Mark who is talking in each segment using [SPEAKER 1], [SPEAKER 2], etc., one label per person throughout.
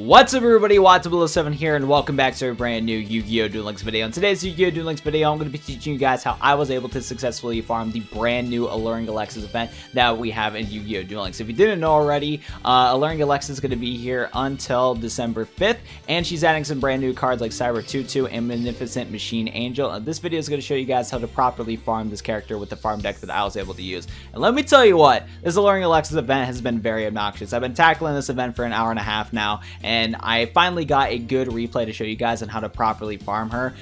[SPEAKER 1] What's up everybody, Watson07 here, and welcome back to a brand new Yu-Gi-Oh! Duel Links video. In today's Yu-Gi-Oh! Duel Links video, I'm going to be teaching you guys how I was able to successfully farm the brand new Alluring Alexis event that we have in Yu-Gi-Oh! Duel Links. If you didn't know already, Alluring Alexis is going to be here until December 5th, and she's adding some brand new cards like Cyber Tutu and Magnificent Machine Angel. And this video is going to show you guys how to properly farm this character with the farm deck that I was able to use. And let me tell you what, this Alluring Alexis event has been very obnoxious. I've been tackling this event for an hour and a half now, and I finally got a good replay to show you guys on how to properly farm her.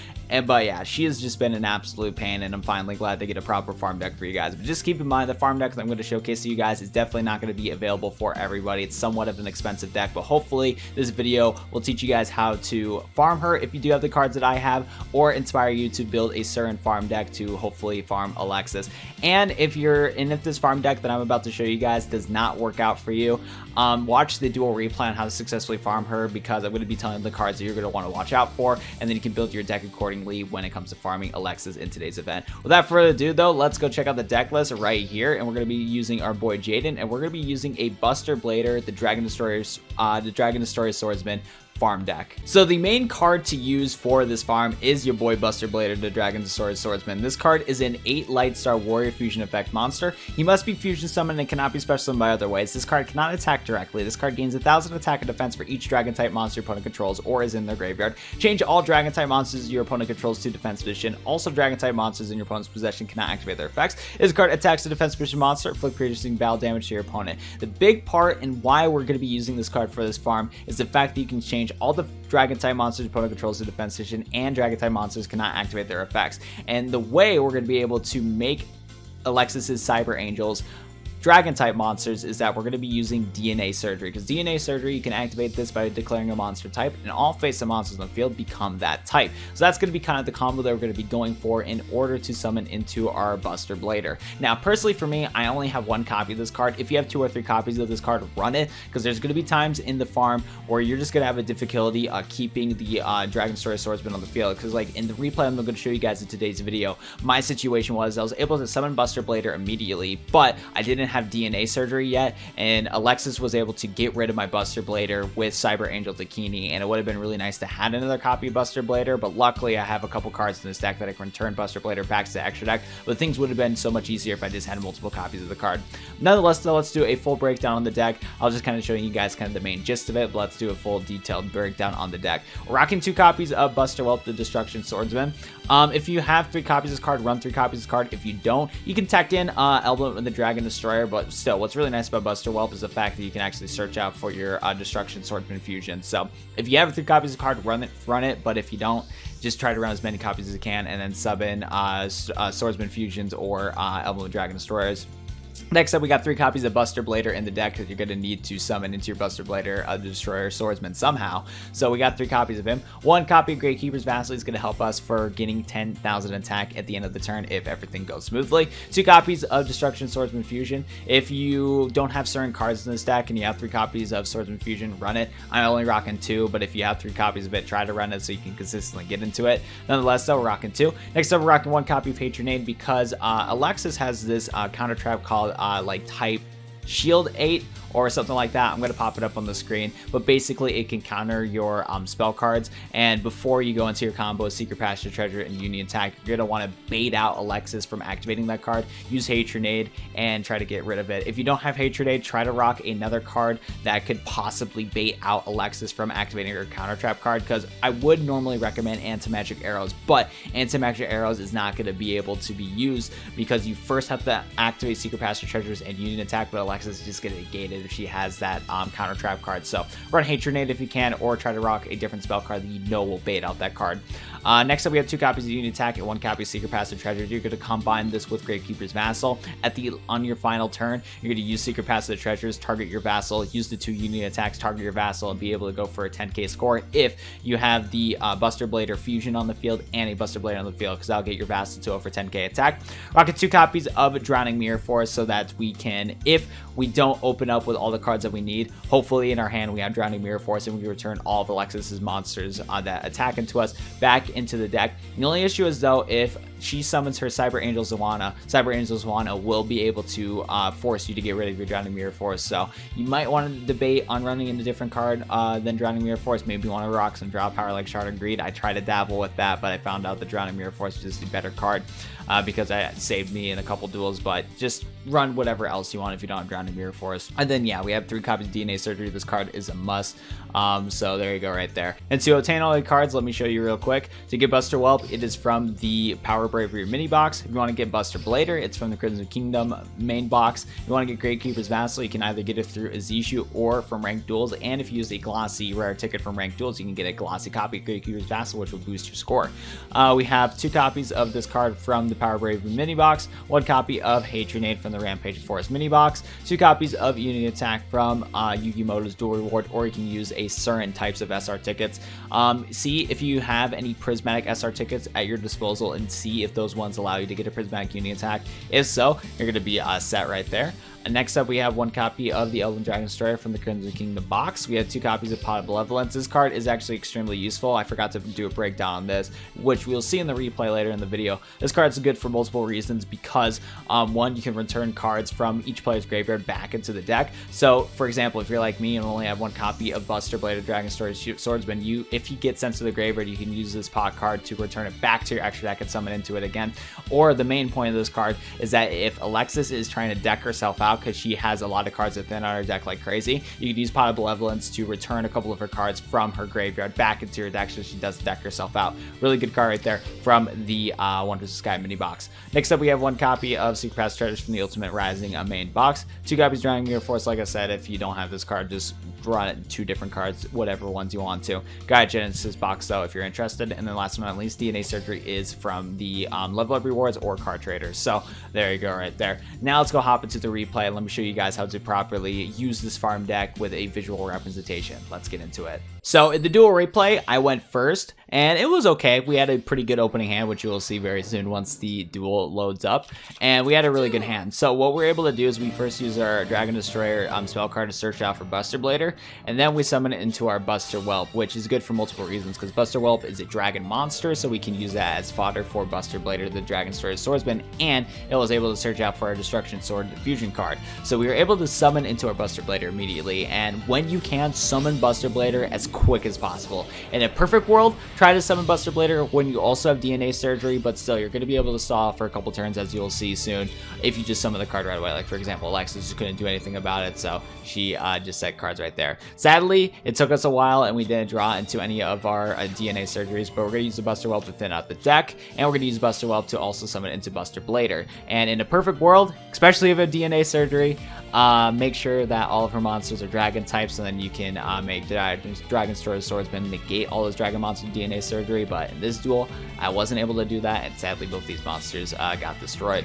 [SPEAKER 1] But yeah, she has just been an absolute pain, and I'm finally glad to get a proper farm deck for you guys. But just keep in mind, the farm deck that I'm going to showcase to you guys is definitely not going to be available for everybody. It's somewhat of an expensive deck, but hopefully this video will teach you guys how to farm her if you do have the cards that I have, or inspire you to build a certain farm deck to hopefully farm Alexis. And if this farm deck that I'm about to show you guys does not work out for you, watch the Duel replay on how to successfully farm her, because I'm going to be telling the cards that you're going to want to watch out for, and then you can build your deck accordingly when it comes to farming Alexis in today's event. Without further ado though, let's go check out the deck list right here, and we're going to be using our boy Jaden, and we're going to be using a Buster Blader, the Dragon Destroyer Swordsman farm deck. So the main card to use for this farm is your boy Buster Blader, the Dragon Destroyer Swordsman. This card is an 8 Light Star Warrior Fusion Effect monster. He must be fusion summoned and cannot be special summoned by other ways. This card cannot attack directly. This card gains 1000 attack and defense for each Dragon type monster your opponent controls or is in their graveyard. Change all Dragon type monsters your opponent controls to defense position. Also, Dragon type monsters in your opponent's possession cannot activate their effects. This card attacks the defense position monster, inflict piercing battle damage to your opponent. The big part and why we're going to be using this card for this farm is the fact that you can change all the Dragon type monsters your opponent controls to defense position, and Dragon type monsters cannot activate their effects. And the way we're going to be able to make Alexis's Cyber Angels Dragon type monsters is that we're going to be using DNA Surgery, because DNA Surgery, you can activate this by declaring a monster type, and all face of monsters on the field become that type. So that's going to be kind of the combo that we're going to be going for in order to summon into our Buster Blader. Now personally for me, I only have 1 copy of this card. If you have 2 or 3 copies of this card, run it, because there's going to be times in the farm where you're just going to have a difficulty keeping the Dragon Destroyer Swordsman on the field, because like in the replay I'm going to show you guys in today's video, my situation was I was able to summon Buster Blader immediately, but I didn't have DNA Surgery yet, and Alexis was able to get rid of my Buster Blader with Cyber Angel Dakini, and it would have been really nice to have another copy of Buster Blader, but luckily I have a couple cards in this deck that I can return Buster Blader back to the extra deck, but things would have been so much easier if I just had multiple copies of the card. Nonetheless though, let's do a full breakdown on the deck. I'll just kind of show you guys kind of the main gist of it, but let's do a full detailed breakdown on the deck. We're rocking 2 copies of Buster Whelp, the Destruction Swordsman. If you have 3 copies of this card, run 3 copies of this card. If you don't, you can tech in Emblem and the Dragon Destroyer, but still, what's really nice about Buster Whelp is the fact that you can actually search out for your Destruction Swordsman fusion. So if you have 3 copies of the card, run it, but if you don't, just try to run as many copies as you can, and then sub in Swordsman fusions or Emblem and Dragon Destroyers. Next up, we got 3 copies of Buster Blader in the deck that you're going to need to summon into your Buster Blader, the Destroyer Swordsman somehow. So we got 3 copies of him. 1 copy of Gravekeeper's Vassal is going to help us for getting 10,000 attack at the end of the turn if everything goes smoothly. 2 copies of Destruction Swordsman Fusion. If you don't have certain cards in this deck and you have 3 copies of Swordsman Fusion, run it. I'm only rocking 2, but if you have 3 copies of it, try to run it so you can consistently get into it. Nonetheless, though, we're rocking 2. Next up, we're rocking 1 copy of Patronade, because Alexis has this counter trap called like type Shield 8 or something like that. I'm going to pop it up on the screen, but basically it can counter your spell cards, and before you go into your combo Secret Passage Treasure and Union Attack, you're going to want to bait out Alexis from activating that card. Use Hatronade and try to get rid of it. If you don't have Hatronade, try to rock another card that could possibly bait out Alexis from activating your counter trap card, because I would normally recommend Anti-Magic Arrows, but Anti-Magic Arrows is not going to be able to be used because you first have to activate Secret Passage Treasures and Union Attack, but Alexis is just going to negate it if she has that counter trap card. So run Hatronade if you can, or try to rock a different spell card that you know will bait out that card. Next up, we have 2 copies of Union Attack and 1 copy of Secret Passage Treasures. You're going to combine this with Gravekeeper's Vassal. On your final turn, you're going to use Secret Passage Treasures, target your Vassal, use the 2 Union Attacks, target your Vassal, and be able to go for a 10k score if you have the Buster Blader Fusion on the field and a Buster Blader on the field, because that'll get your Vassal to over 10k attack. Rocking 2 copies of Drowning Mirror Force, so that we can, if we don't open up with all the cards that we need, hopefully in our hand we have Drowning Mirror Force, and we can return all of Alexis's monsters that attack into us back into the deck. The only issue is though, if she summons her Cyber Angel Zawana, Cyber Angel Zawana will be able to force you to get rid of your Drowning Mirror Force. So you might want to debate on running in a different card than Drowning Mirror Force. Maybe you want to rock some draw power like Shard of Greed. I tried to dabble with that, but I found out the Drowning Mirror Force is just a better card because it saved me in a couple duels. But just run whatever else you want if you don't have Drowning Mirror Force. And then yeah, we have 3 copies of DNA Surgery. This card is a must. So there you go right there. And to obtain all the cards, let me show you real quick. To get Buster Whelp, it is from the Power Bravery mini box. If you want to get Buster Blader, it's from the Crimson Kingdom main box. If you want to get Gravekeeper's Vassal, you can either get it through Azishu or from Ranked Duels. And if you use a glossy rare ticket from Ranked Duels, you can get a glossy copy of Gravekeeper's Vassal, which will boost your score. We have 2 copies of this card from the Power Bravery mini box, 1 copy of Hatronade from the Rampage Forest mini box, 2 copies of Unity Attack from Yu-Gi-Moto's Duel Reward, or you can use a certain types of SR tickets. See if you have any prismatic SR tickets at your disposal and see if those ones allow you to get a prismatic Unity Attack. If so, you're going to be set right there. Next up, we have 1 copy of the Elven Dragon Destroyer from the Crimson Kingdom box. We have 2 copies of Pot of Benevolence. This card is actually extremely useful. I forgot to do a breakdown on this, which we'll see in the replay later in the video. This card is good for multiple reasons because, 1, you can return cards from each player's graveyard back into the deck. So, for example, if you're like me and only have 1 copy of Buster Blade or Dragon Swordsman, if he gets sent to the graveyard, you can use this pot card to return it back to your extra deck and summon into it again. Or the main point of this card is that if Alexis is trying to deck herself out because she has a lot of cards within her deck like crazy, you could use Pot of Benevolence to return a couple of her cards from her graveyard back into your deck so she doesn't deck herself out. Really good card right there from the Wonder Sky mini box. Next up, we have 1 copy of Secret Pass Treasures from the Ultimate Rising main box, 2 copies of Drowning Mirror Force. Like I said, if you don't have this card, just draw 2 different cards, whatever ones you want to. Guide Genesis box though if you're interested. And then last but not least, DNA Surgery is from the level up rewards or card traders. So there you go right there. Now let's go hop into the replay and let me show you guys how to properly use this farm deck with a visual representation. Let's get into it. So in the duel replay, I went first, and it was okay. We had a pretty good opening hand, which you will see very soon once the duel loads up, and we had a really good hand. So what we're able to do is we first use our Dragon Destroyer spell card to search out for Buster Blader, and then we summon it into our Buster Whelp, which is good for multiple reasons, because Buster Whelp is a dragon monster, so we can use that as fodder for Buster Blader, the Dragon Destroyer Swordsman, and it was able to search out for our Destruction Sword fusion card. So we were able to summon into our Buster Blader immediately, and when you can, summon Buster Blader as quick as possible. In a perfect world, try to summon Buster Blader when you also have DNA Surgery, but still, you're going to be able to stall for a couple turns, as you'll see soon, if you just summon the card right away. Like, for example, Alexis just couldn't do anything about it, so she just set cards right there. Sadly, it took us a while, and we didn't draw into any of our DNA Surgeries, but we're going to use the Buster Whelp to thin out the deck, and we're going to use Buster Whelp to also summon into Buster Blader. And in a perfect world, especially if a DNA Surgery, make sure that all of her monsters are dragon types, and then you can make Dragon Destroyer Swordsman negate all those dragon monsters DNA Surgery. But in this duel, I wasn't able to do that, and sadly both these monsters got destroyed,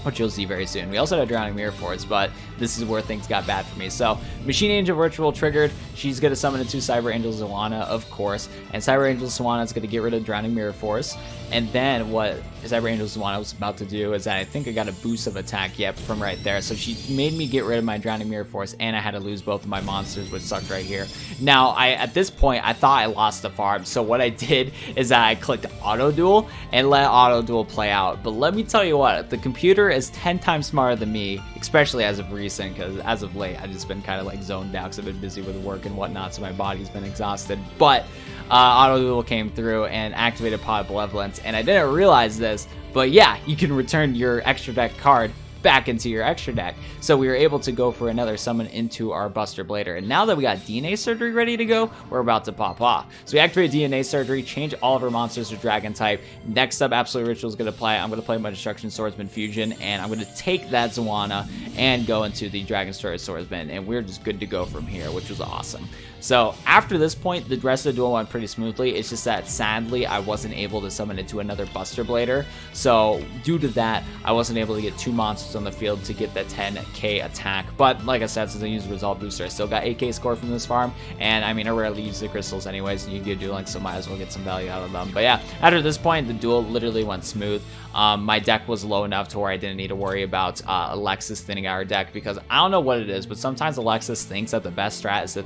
[SPEAKER 1] which you'll see very soon. We also had a Drowning Mirror Force, but this is where things got bad for me. So, Machine Angel Virtual triggered. She's going to summon into Cyber Angel Zawana, of course, and Cyber Angel Zawana is going to get rid of Drowning Mirror Force. And then what Cyber Angel Zawana was about to do is that I think I got a boost of attack, from right there. So she made me get rid of my Drowning Mirror Force, and I had to lose both of my monsters, which sucked right here. Now, at this point, I thought I lost the farm. So what I did is that I clicked Auto Duel and let Auto Duel play out. But let me tell you what, the computer is 10 times smarter than me, especially as of recent, because as of late, I've just been kind of like zoned out because I've been busy with work and whatnot, so my body's been exhausted. But Auto Duel came through and activated Pot of Benevolence, and I didn't realize this, but yeah, you can return your extra deck card back into your extra deck. So we were able to go for another summon into our Buster Blader. And now that we got DNA Surgery ready to go, we're about to pop off. So we activate DNA Surgery, change all of our monsters to Dragon type. Next up, Absolute Ritual is going to play. I'm going to play my Destruction Swordsman Fusion, and I'm going to take that Zawana and go into the Dragon Destroyer Swordsman, and we're just good to go from here, which was awesome. So after this point, the rest of the duel went pretty smoothly. It's just that sadly, I wasn't able to summon into another Buster Blader. So due to that, I wasn't able to get 2 monsters on the field to get that 10k attack. But like I said, since I used Resolve Booster, I still got 8k score from this farm. And I mean, I rarely use the crystals anyways, and you can do Dueling, so might as well get some value out of them. But yeah, after this point, the duel literally went smooth. My deck was low enough to where I didn't need to worry about Alexis thinning out her deck, because I don't know what it is, but sometimes Alexis thinks that the best strat is to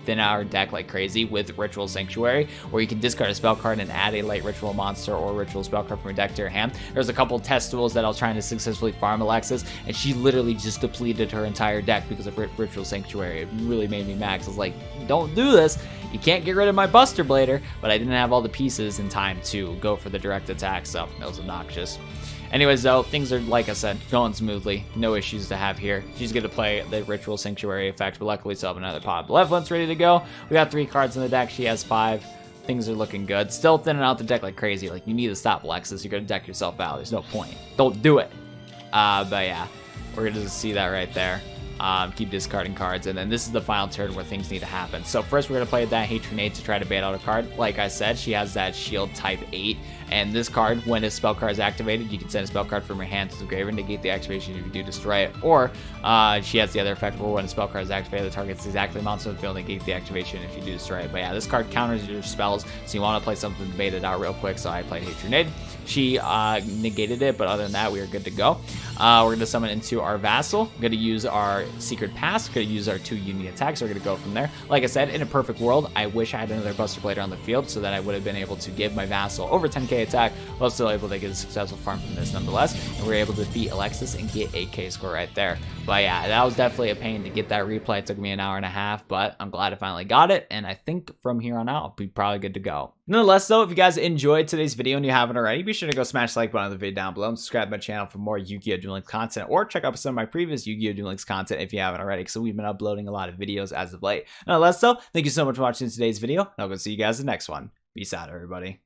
[SPEAKER 1] thin out our deck like crazy with Ritual Sanctuary, where you can discard a spell card and add a light ritual monster or ritual spell card from your deck to your hand. There's a couple test duels that I was trying to successfully farm Alexis, and she literally just depleted her entire deck because of Ritual Sanctuary. It really made me mad. I was like, don't do this. You can't get rid of my Buster Blader, but I didn't have all the pieces in time to go for the direct attack, so that was obnoxious. Anyways, though, things are, like I said, going smoothly. No issues to have here. She's going to play the Ritual Sanctuary effect, but luckily still have another Pot of Benevolence ready to go. We got 3 cards in the deck. She has 5. Things are looking good. Still thinning out the deck like crazy. Like, you need to stop, Alexis. You're going to deck yourself out. There's no point. Don't do it. But yeah, we're going to see that right there. Keep discarding cards, and then this is the final turn where things need to happen. So first we're going to play that Hatred to try to bait out a card. Like I said, she has that shield type 8, and this card, when a spell card is activated, you can send a spell card from your hand to the grave and negate the activation if you do destroy it. Or she has the other effect where when a spell card is activated, the target's exactly amount of field, negate the activation if you do destroy it. But yeah, this card counters your spells, so you want to play something to bait it out real quick, so I played Hatred. She negated it, but other than that, we are good to go. We're going to summon into our Vassal. We're going to use our Secret Pass. We're going to use our 2 Union attacks. We're going to go from there. Like I said, in a perfect world, I wish I had another Buster Blader on the field so that I would have been able to give my Vassal over 10k attack, but still able to get a successful farm from this nonetheless. And we were able to defeat Alexis and get 8k score right there. But yeah, that was definitely a pain to get that replay. It took me an hour and a half, but I'm glad I finally got it. And I think from here on out, I'll be probably good to go. Nonetheless, though, if you guys enjoyed today's video and you haven't already, be sure to go smash the like button on the video down below and subscribe to my channel for more Yu-Gi-Oh! Duel Links content, or check out some of my previous Yu-Gi-Oh! Duel Links content if you haven't already, because we've been uploading a lot of videos as of late. Nonetheless, though, thank you so much for watching today's video, and I'll go see you guys in the next one. Peace out, everybody.